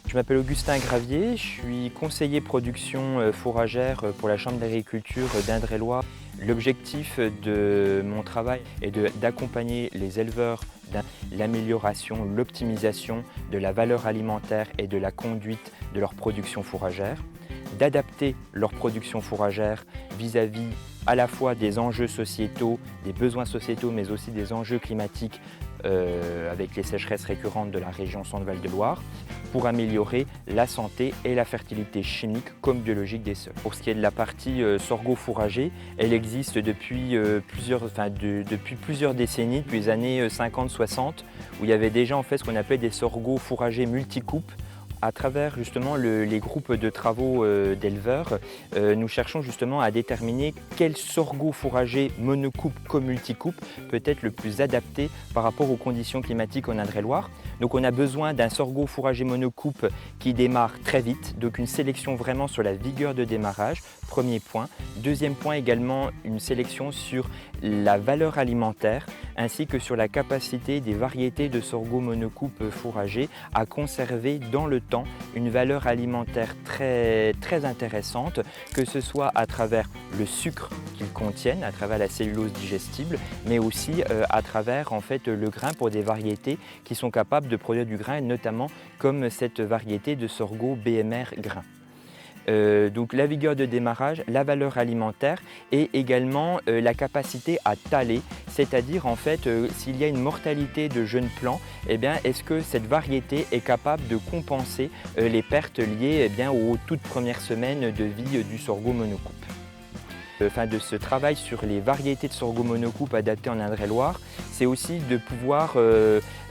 Je m'appelle Augustin Gravier, je suis conseiller production fourragère pour la Chambre d'agriculture d'Indre-et-Loire. L'objectif de mon travail est d'accompagner les éleveurs dans l'amélioration, l'optimisation de la valeur alimentaire et de la conduite de leur production fourragère, d'adapter leur production fourragère vis-à-vis à la fois des enjeux sociétaux, des besoins sociétaux, mais aussi des enjeux climatiques avec les sécheresses récurrentes de la région Centre-Val de Loire, pour améliorer la santé et la fertilité chimique comme biologique des sols. Pour ce qui est de la partie sorgho fourrager, elle existe depuis plusieurs décennies, depuis les années 50-60, où il y avait déjà en fait ce qu'on appelait des sorgho fourragers multicoupes. À travers justement les groupes de travaux d'éleveurs, nous cherchons justement à déterminer quel sorgho fourrager monocoupe comme multicoupe peut être le plus adapté par rapport aux conditions climatiques en Indre-et-Loire. Donc on a besoin d'un sorgho fourrager monocoupe qui démarre très vite, donc une sélection vraiment sur la vigueur de démarrage, premier point. Deuxième point également, une sélection sur la valeur alimentaire ainsi que sur la capacité des variétés de sorgho monocoupe fourrager à conserver dans le temps une valeur alimentaire très intéressante, que ce soit à travers le sucre qu'ils contiennent, à travers la cellulose digestible, mais aussi à travers en fait, le grain pour des variétés qui sont capables de produire du grain, notamment comme cette variété de sorgho BMR grain. Donc la vigueur de démarrage, la valeur alimentaire et également la capacité à taler, c'est-à-dire en fait s'il y a une mortalité de jeunes plants, eh bien, est-ce que cette variété est capable de compenser les pertes liées eh bien, aux toutes premières semaines de vie du sorgho monocoupe. De ce travail sur les variétés de sorgho monocoupe adaptées en Indre-et-Loire, c'est aussi de pouvoir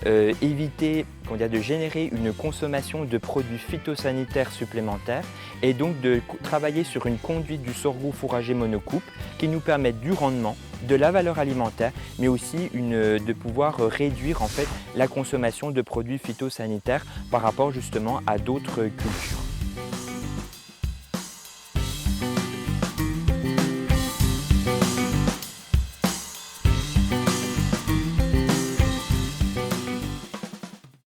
éviter de générer une consommation de produits phytosanitaires supplémentaires et donc de travailler sur une conduite du sorgho fourrager monocoupe qui nous permette du rendement, de la valeur alimentaire, mais aussi de pouvoir réduire en fait la consommation de produits phytosanitaires par rapport justement à d'autres cultures.